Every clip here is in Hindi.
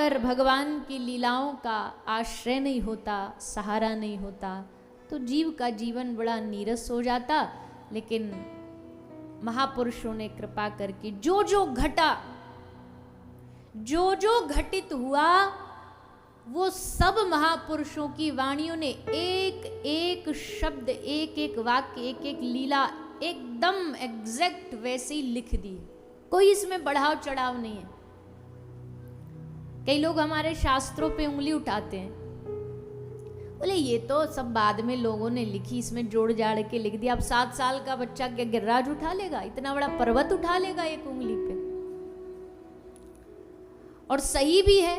अगर भगवान की लीलाओं का आश्रय नहीं होता, सहारा नहीं होता, तो जीव का जीवन बड़ा नीरस हो जाता। लेकिन महापुरुषों ने कृपा करके जो जो घटा, जो जो घटित हुआ, वो सब महापुरुषों की वाणियों ने एक एक शब्द, एक एक वाक्य, एक एक लीला एकदम एग्जैक्ट वैसे ही लिख दी। कोई इसमें बढ़ाव चढ़ाव नहीं है। कई लोग हमारे शास्त्रों पे उंगली उठाते हैं, बोले ये तो सब बाद में लोगों ने लिखी, इसमें जोड़ जाड़ के लिख दिया। अब 7 साल का बच्चा क्या गिर्राज उठा लेगा? इतना बड़ा पर्वत उठा लेगा एक उंगली पे? और सही भी है।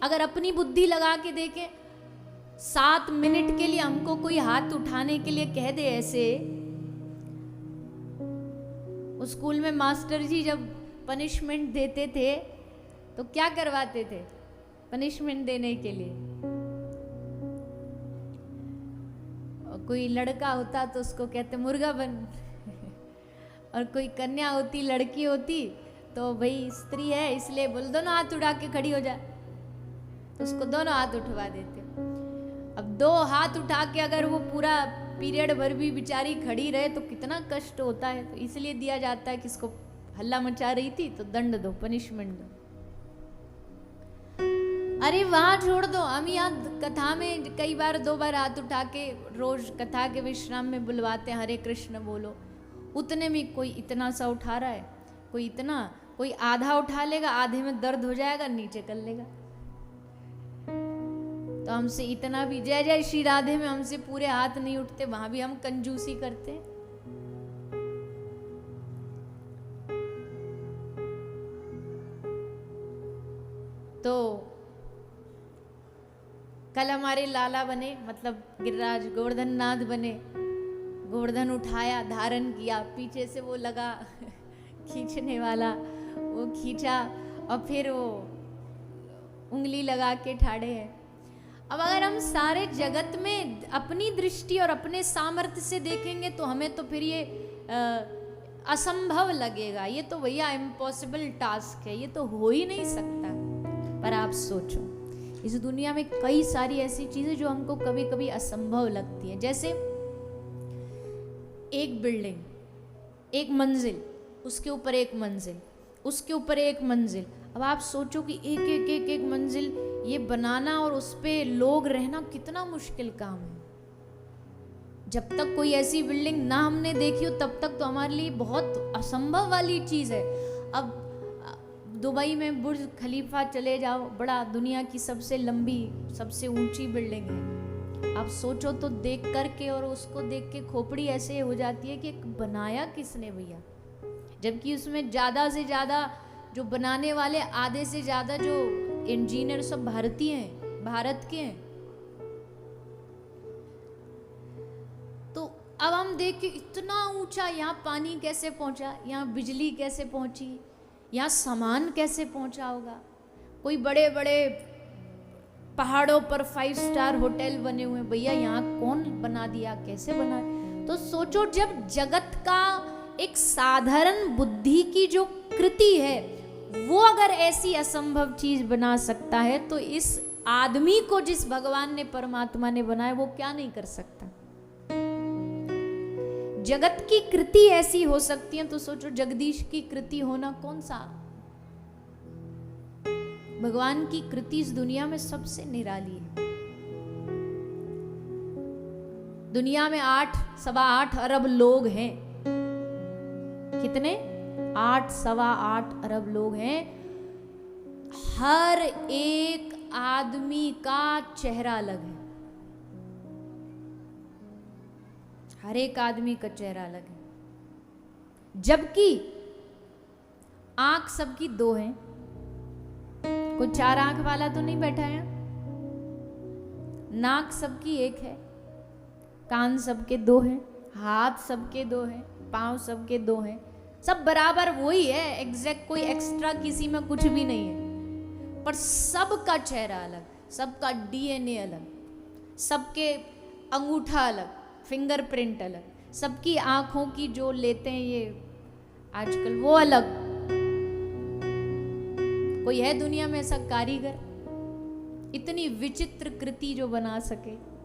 अगर अपनी बुद्धि लगा के देखें, 7 मिनट के लिए हमको कोई हाथ उठाने के लिए कह दे ऐसे। उस स्कूल में मास्टर जी जब पनिशमेंट देते थे तो क्या करवाते थे पनिशमेंट देने के लिए? और कोई लड़का होता तो उसको कहते मुर्गा बन और कोई कन्या होती, लड़की होती, तो भाई स्त्री है इसलिए बोल दोनों हाथ उठा के खड़ी हो जाए, तो उसको दोनों हाथ उठवा देते। अब 2 हाथ उठा के अगर वो पूरा पीरियड भर भी बेचारी खड़ी रहे तो कितना कष्ट होता है। तो इसलिए दिया जाता है कि इसको हल्ला मचा रही थी तो दंड दो, पनिशमेंट दो। अरे वहां छोड़ दो, हम यहाँ कथा में कई बार 2 बार हाथ उठा के रोज कथा के विश्राम में बुलवाते हैं, हरे कृष्ण बोलो। उतने में कोई इतना सा उठा रहा है, कोई इतना, कोई आधा उठा लेगा, आधे में दर्द हो जाएगा, नीचे कर लेगा। तो हमसे इतना भी जय जय श्री राधे में हमसे पूरे हाथ नहीं उठते, वहां भी हम कंजूसी करते हैं। तो कल हमारे लाला बने, मतलब गिरिराज गोवर्धन नाथ बने। गोवर्धन उठाया, धारण किया, पीछे से वो लगा खींचने वाला, वो खींचा और फिर वो उंगली लगा के ठाड़े हैं। अब अगर हम सारे जगत में अपनी दृष्टि और अपने सामर्थ्य से देखेंगे तो हमें तो फिर ये असंभव लगेगा। ये तो भैया इम्पॉसिबल टास्क है, ये तो हो ही नहीं सकता। पर आप सोचो, इस दुनिया में कई सारी ऐसी चीजें जो हमको कभी कभी असंभव लगती हैं। जैसे एक बिल्डिंग, एक मंजिल, उसके ऊपर एक मंजिल, उसके ऊपर एक मंजिल। अब आप सोचो कि एक एक एक एक मंजिल ये बनाना और उस पे लोग रहना कितना मुश्किल काम है। जब तक कोई ऐसी बिल्डिंग ना हमने देखी हो तब तक तो हमारे लिए बहुत असंभव वाली चीज है। अब दुबई में बुर्ज खलीफा चले जाओ, बड़ा दुनिया की सबसे लंबी, सबसे ऊंची बिल्डिंग है। आप सोचो तो देख करके और उसको देख के खोपड़ी ऐसे हो जाती है कि बनाया किसने भैया। जबकि उसमें ज़्यादा से ज़्यादा जो बनाने वाले, आधे से ज़्यादा जो इंजीनियर सब भारतीय हैं, भारत के हैं। तो अब हम देख के इतना ऊंचा, यहाँ पानी कैसे पहुंचा, यहाँ बिजली कैसे पहुंची, यहाँ सामान कैसे पहुंचा होगा। कोई बड़े बड़े पहाड़ों पर 5 स्टार होटल बने हुए, भैया यहाँ कौन बना दिया, कैसे बना। तो सोचो, जब जगत का एक साधारण बुद्धि की जो कृति है वो अगर ऐसी असंभव चीज बना सकता है, तो इस आदमी को जिस भगवान ने, परमात्मा ने बनाया, वो क्या नहीं कर सकता। जगत की कृति ऐसी हो सकती है, तो सोचो जगदीश की कृति होना कौन सा। भगवान की कृति इस दुनिया में सबसे निराली है। दुनिया में 8-8.25 अरब लोग हैं। कितने? 8-8.25 अरब लोग हैं। हर एक आदमी का चेहरा अलग है। हर एक आदमी का चेहरा अलग है। जबकि आंख सबकी 2 है। कोई 4 आंख वाला तो नहीं बैठा है। नाक सबकी 1 है, कान सबके 2 हैं, हाथ सबके 2 हैं, पांव सबके 2 हैं। सब बराबर वही है, एग्जैक्ट, कोई एक्स्ट्रा किसी में कुछ भी नहीं है। पर सबका चेहरा अलग, सबका डीएनए अलग, सबके अंगूठा अलग, फिंगरप्रिंट अलग, सबकी आंखों की जो लेते हैं ये आजकल वो अलग। कोई है दुनिया में ऐसा कारीगर? इतनी विचित्र कृति जो बना सके।